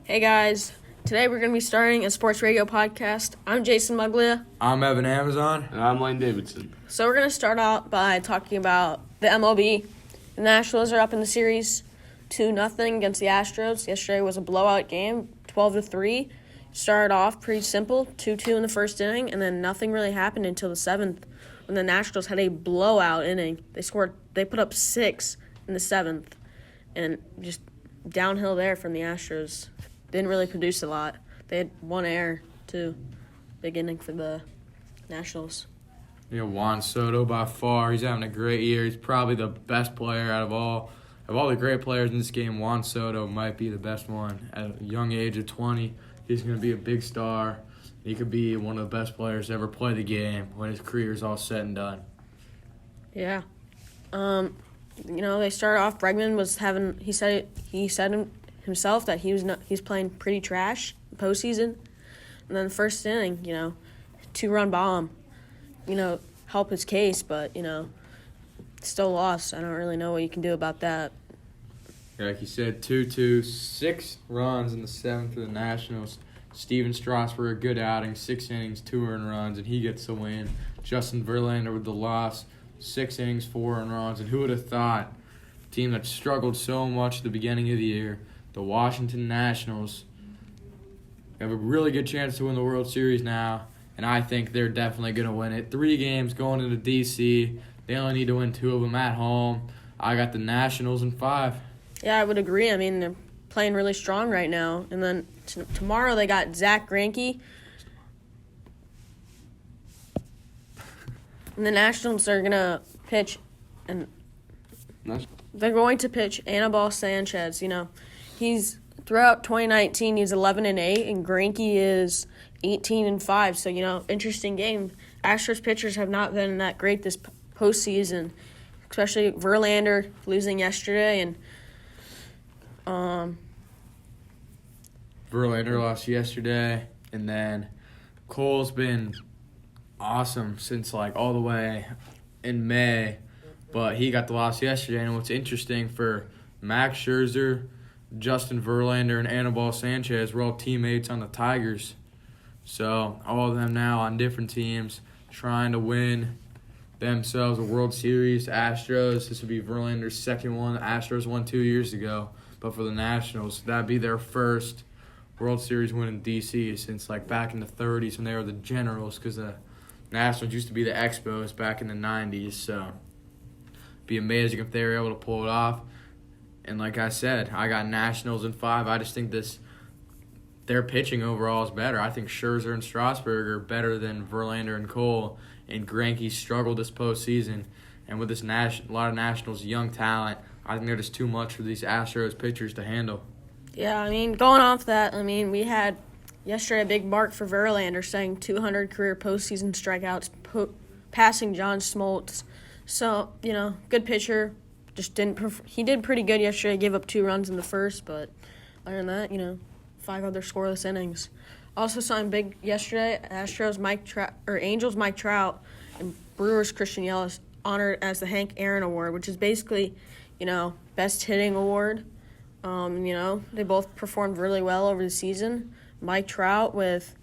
Hey guys, today we're going to be starting a sports radio podcast. I'm Jason Muglia. I'm Evan Amazon. And I'm Layne Davidson. So we're going to start out by talking about the MLB. The Nationals are up in the series 2-0 against the Astros. Yesterday was a blowout game, 12-3. Started off pretty simple, 2-2 in the first inning, and then nothing really happened until the 7th when the Nationals had a blowout inning. They put up 6 in the 7th, and just downhill there from the Astros. Didn't really produce a lot. They had one error, too. Big inning for the Nationals. Juan Soto by far, he's having a great year. He's probably the best player out of all the great players in this game. Juan Soto might be the best one. At a young age of 20, he's going to be a big star. He could be one of the best players to ever play the game when his career is all said and done. Yeah. They started off, Bregman was having, he said himself that he's playing pretty trash in postseason. And then the first inning, 2-run bomb, help his case, but, still lost. I don't really know what you can do about that. Like you said, 2-2, 6 runs in the 7th for the Nationals. Steven Strasburg, a good outing, 6 innings, 2 earned runs, and he gets the win. Justin Verlander with the loss, 6 innings, 4 earned runs, and who would have thought a team that struggled so much at the beginning of the year, the Washington Nationals, have a really good chance to win the World Series now, and I think they're definitely going to win it. 3 games going into D.C. They only need to win 2 of them at home. I got the Nationals in 5. Yeah, I would agree. I mean, they're playing really strong right now. And then tomorrow they got Zach Greinke. And the Nationals are going to pitch, and they're going to pitch Anibal Sanchez. He's throughout 2019, he's 11-8, and Greinke is 18-5. So, interesting game. Astros pitchers have not been that great this postseason, especially Verlander losing yesterday, and Verlander lost yesterday, and then Cole's been awesome since all the way in May, but he got the loss yesterday. And what's interesting for Max Scherzer, Justin Verlander, and Anibal Sanchez were all teammates on the Tigers. So all of them now on different teams trying to win themselves a World Series. Astros, this would be Verlander's second one. The Astros won 2 years ago. But for the Nationals, that'd be their first World Series win in D.C. since back in the 30s when they were the Generals, because the Nationals used to be the Expos back in the 90s. So it'd be amazing if they were able to pull it off. And like I said, I got Nationals in 5. I just think their pitching overall is better. I think Scherzer and Strasburg are better than Verlander and Cole. And Greinke struggled this postseason. And with this a lot of Nationals' young talent, I think they're just too much for these Astros pitchers to handle. Yeah, going off that, we had yesterday a big mark for Verlander, saying 200 career postseason strikeouts, passing John Smoltz. So, good pitcher. Just he did pretty good yesterday. Gave up 2 runs in the first, but other than that, 5 other scoreless innings. Also signed big yesterday. Angels Mike Trout and Brewers Christian Yelich honored as the Hank Aaron Award, which is basically, best hitting award. They both performed really well over the season. Mike Trout with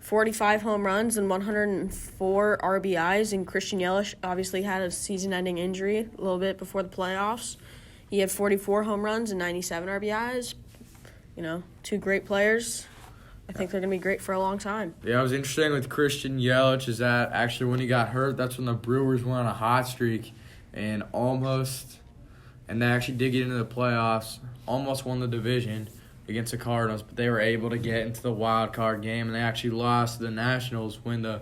45 home runs and 104 RBIs, and Christian Yelich obviously had a season-ending injury a little bit before the playoffs. He had 44 home runs and 97 RBIs. 2 great players. I think they're going to be great for a long time. Yeah, it was interesting with Christian Yelich is that actually when he got hurt, that's when the Brewers went on a hot streak and they actually did get into the playoffs, almost won the division against the Cardinals, but they were able to get into the wild card game, and they actually lost to the Nationals when the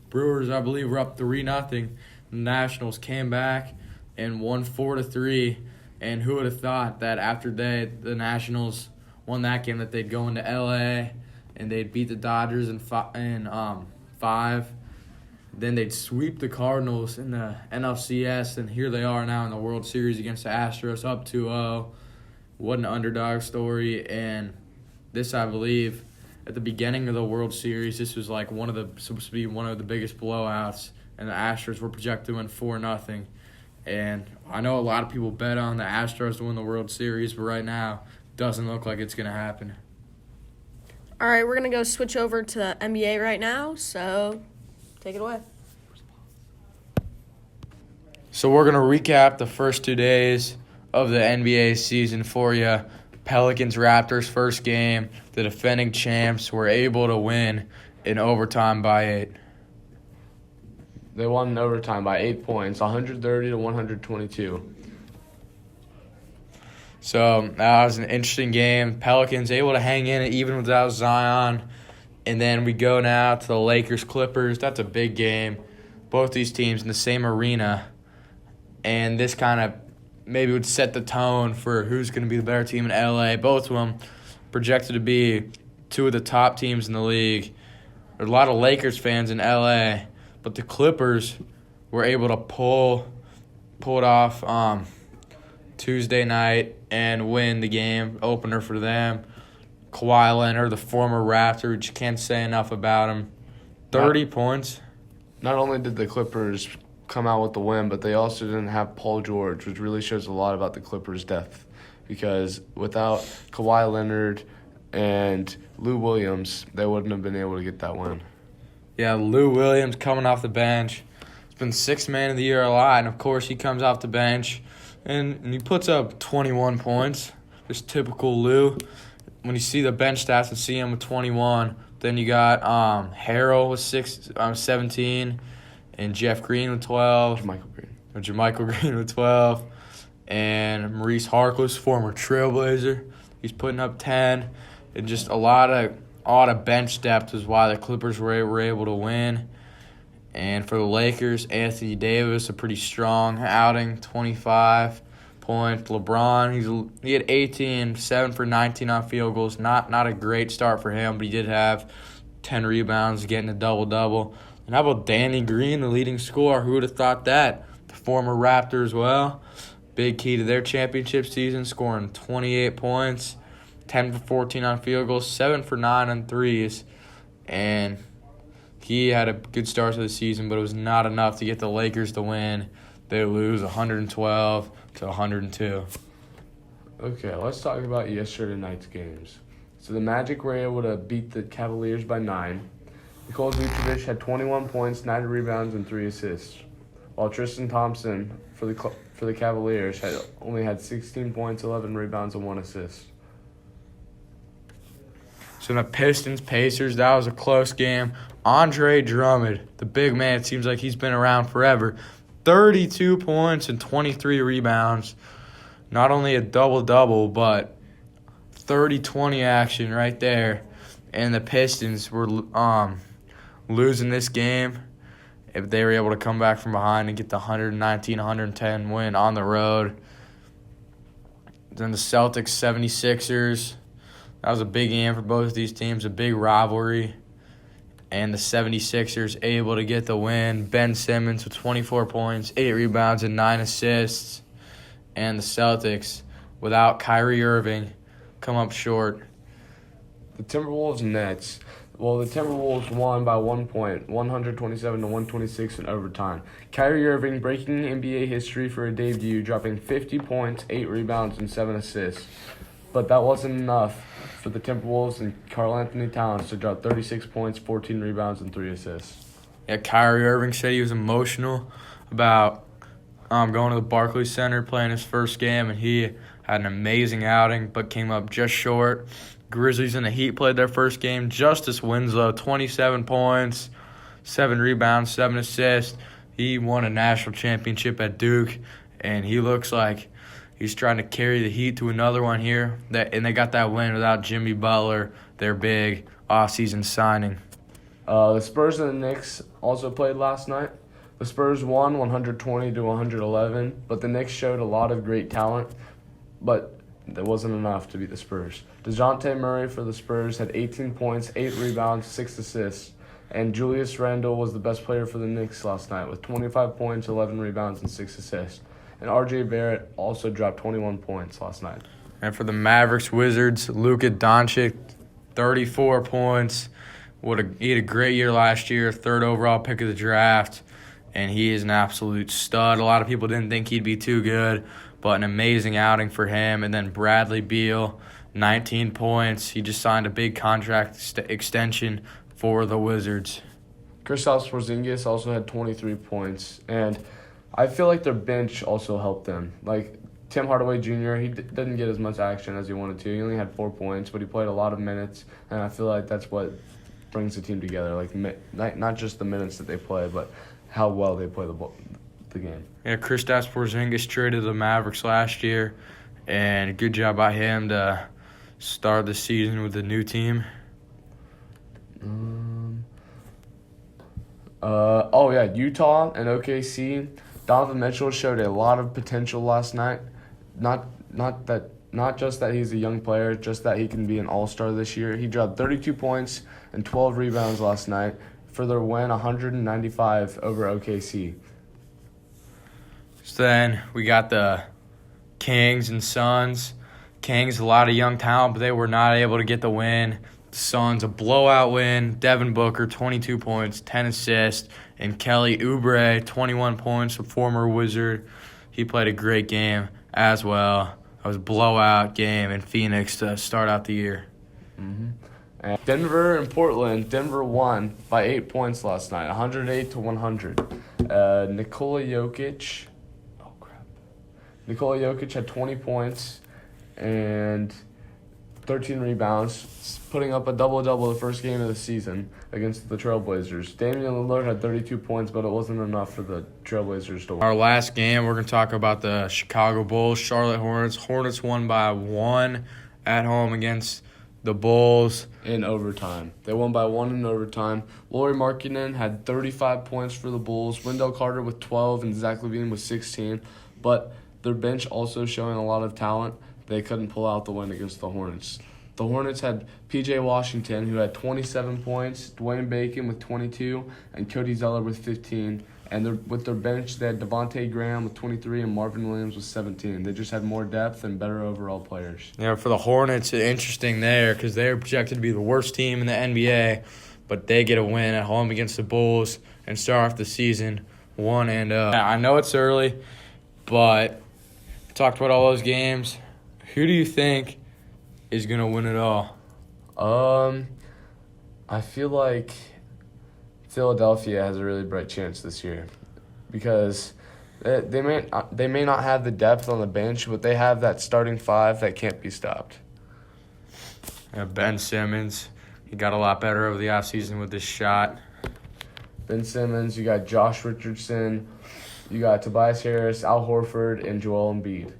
Brewers, I believe, were up 3-0. The Nationals came back and won 4-3, and who would have thought that after the Nationals won that game that they'd go into L.A., and they'd beat the Dodgers in 5. Then they'd sweep the Cardinals in the NLCS, and here they are now in the World Series against the Astros, up 2-0. What an underdog story. And this, I believe, at the beginning of the World Series, this was supposed to be one of the biggest blowouts, and the Astros were projected to win 4-0. And I know a lot of people bet on the Astros to win the World Series, but right now, doesn't look like it's going to happen. All right, we're going to go switch over to the NBA right now, so take it away. So we're going to recap the first 2 days of the NBA season for you. Pelicans-Raptors first game. The defending champs were able to win in overtime by 8. They won in overtime by 8 points, 130 to 122. So that was an interesting game. Pelicans able to hang in even without Zion. And then we go now to the Lakers-Clippers. That's a big game. Both these teams in the same arena. And this kind of maybe would set the tone for who's going to be the better team in LA. Both of them projected to be two of the top teams in the league. There's a lot of Lakers fans in LA, but the Clippers were able to pull it off Tuesday night and win the game opener for them. Kawhi Leonard, the former Raptor, which you can't say enough about him. 30 points. Not only did the Clippers come out with the win, but they also didn't have Paul George, which really shows a lot about the Clippers' depth. Because without Kawhi Leonard and Lou Williams, they wouldn't have been able to get that win. Yeah, Lou Williams coming off the bench. He's been sixth man of the year a lot, and of course he comes off the bench and he puts up 21 points. Just typical Lou. When you see the bench stats and see him with 21, then you got Harrell with 17, and Jeff Green with 12. Jermichael Green with 12. And Maurice Harkless, former Trailblazer, he's putting up 10. And just a lot of bench depth is why the Clippers were able to win. And for the Lakers, Anthony Davis, a pretty strong outing, 25 points. LeBron, he had 18, 7 for 19 on field goals. Not a great start for him, but he did have 10 rebounds, getting a double-double. And how about Danny Green, the leading scorer? Who would have thought that? The former Raptor as well. Big key to their championship season, scoring 28 points, 10 for 14 on field goals, 7 for 9 on threes. And he had a good start to the season, but it was not enough to get the Lakers to win. They lose 112 to 102. Okay, let's talk about yesterday night's games. So the Magic were able to beat the Cavaliers by 9. Nikola Vucevic had 21 points, 9 rebounds, and 3 assists, while Tristan Thompson for the Cavaliers only had 16 points, 11 rebounds, and 1 assist. So the Pistons-Pacers, that was a close game. Andre Drummond, the big man, it seems like he's been around forever. 32 points and 23 rebounds. Not only a double-double, but 30-20 action right there. And the Pistons were losing this game. If they were able to come back from behind and get the 119-110 win on the road. Then the Celtics, 76ers. That was a big game for both of these teams, a big rivalry. And the 76ers able to get the win. Ben Simmons with 24 points, 8 rebounds, and 9 assists. And the Celtics, without Kyrie Irving, come up short. The Timberwolves Nets. Well, the Timberwolves won by 1 point, 127 to 126 in overtime. Kyrie Irving breaking NBA history for a debut, dropping 50 points, 8 rebounds, and 7 assists. But that wasn't enough for the Timberwolves and Karl Anthony Towns to drop 36 points, 14 rebounds, and 3 assists. Yeah, Kyrie Irving said he was emotional about going to the Barclays Center, playing his first game, and he had an amazing outing but came up just short. Grizzlies and the Heat played their first game. Justice Winslow, 27 points, 7 rebounds, 7 assists. He won a national championship at Duke, and he looks like he's trying to carry the Heat to another one here. And they got that win without Jimmy Butler, their big offseason signing. The Spurs and the Knicks also played last night. The Spurs won 120 to 111, but the Knicks showed a lot of great talent, but that wasn't enough to beat the Spurs. DeJounte Murray for the Spurs had 18 points, 8 rebounds, 6 assists, and Julius Randle was the best player for the Knicks last night with 25 points, 11 rebounds, and 6 assists. And R.J. Barrett also dropped 21 points last night. And for the Mavericks Wizards, Luka Doncic, 34 points. He had a great year last year, 3rd overall pick of the draft, and he is an absolute stud. A lot of people didn't think he'd be too good, but an amazing outing for him. And then Bradley Beal, 19 points. He just signed a big contract extension for the Wizards. Kristaps Porzingis also had 23 points, and I feel like their bench also helped them. Like Tim Hardaway Jr., he didn't get as much action as he wanted to. He only had 4 points, but he played a lot of minutes, and I feel like that's what brings the team together. Like not just the minutes that they play, but how well they play the game. Yeah, Kristaps Porzingis traded the Mavericks last year, and good job by him to start the season with a new team. Utah and OKC. Donovan Mitchell showed a lot of potential last night. Not just that he's a young player, just that he can be an all-star this year. He dropped 32 points and 12 rebounds last night for their win 195 over OKC. So then we got the Kings and Suns. Kings, a lot of young talent, but they were not able to get the win. The Suns, a blowout win. Devin Booker, 22 points, 10 assists. And Kelly Oubre, 21 points, a former Wizard. He played a great game as well. It was a blowout game in Phoenix to start out the year. Mm-hmm. And Denver and Portland. Denver won by 8 points last night, 108-100. Nikola Jokic had 20 points and 13 rebounds, putting up a double-double the first game of the season against the Trailblazers. Damian Lillard had 32 points, but it wasn't enough for the Trailblazers to win. Our last game, we're going to talk about the Chicago Bulls, Charlotte Hornets. Hornets won by 1 at home against the Bulls. In overtime. They won by 1 in overtime. Lauri Markkanen had 35 points for the Bulls. Wendell Carter with 12 and Zach LaVine with 16. But their bench also showing a lot of talent. They couldn't pull out the win against the Hornets. The Hornets had P.J. Washington, who had 27 points, Dwayne Bacon with 22, and Cody Zeller with 15. And with their bench, they had Devontae Graham with 23 and Marvin Williams with 17. They just had more depth and better overall players. Yeah, for the Hornets, it's interesting there because they're projected to be the worst team in the NBA, but they get a win at home against the Bulls and start off the season 1-0. I know it's early, but we talked about all those games. Who do you think is going to win it all? I feel like Philadelphia has a really bright chance this year because they may not have the depth on the bench, but they have that starting 5 that can't be stopped. Ben Simmons, he got a lot better over the offseason with his shot. Ben Simmons, you got Josh Richardson, you got Tobias Harris, Al Horford, and Joel Embiid.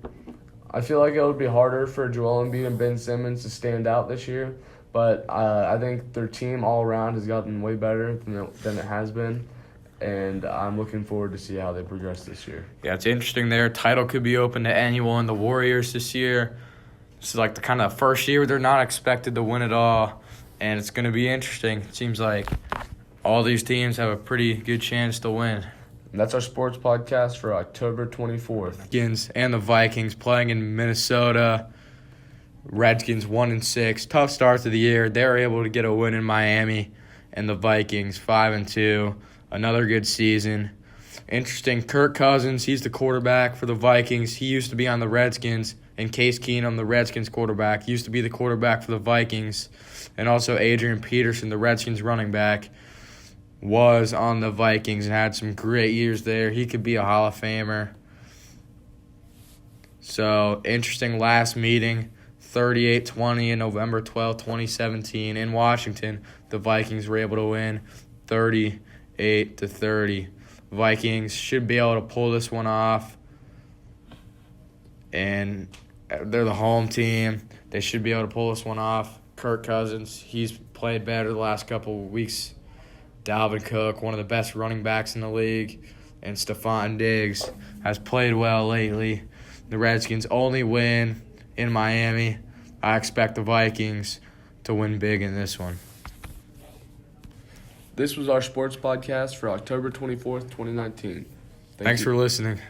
I feel like it would be harder for Joel Embiid and Ben Simmons to stand out this year, but I think their team all around has gotten way better than it has been, and I'm looking forward to see how they progress this year. Yeah, it's interesting there. Title could be open to anyone. The Warriors this year, this is like the kind of first year they're not expected to win it all, and it's going to be interesting. It seems like all these teams have a pretty good chance to win. And that's our sports podcast for October 24th. Redskins and the Vikings playing in Minnesota. Redskins 1-6. Tough start to the year. They were able to get a win in Miami. And the Vikings 5-2. Another good season. Interesting. Kirk Cousins, he's the quarterback for the Vikings. He used to be on the Redskins. And Case Keenum, the Redskins quarterback, used to be the quarterback for the Vikings. And also Adrian Peterson, the Redskins running back, was on the Vikings and had some great years there. He could be a Hall of Famer. So, interesting last meeting, 38-20 on November 12, 2017 in Washington. The Vikings were able to win 38-30. Vikings should be able to pull this one off. And they're the home team. They should be able to pull this one off. Kirk Cousins, he's played better the last couple of weeks. Dalvin Cook, one of the best running backs in the league, and Stephon Diggs has played well lately. The Redskins only win in Miami. I expect the Vikings to win big in this one. This was our sports podcast for October 24th, 2019. Thanks for listening.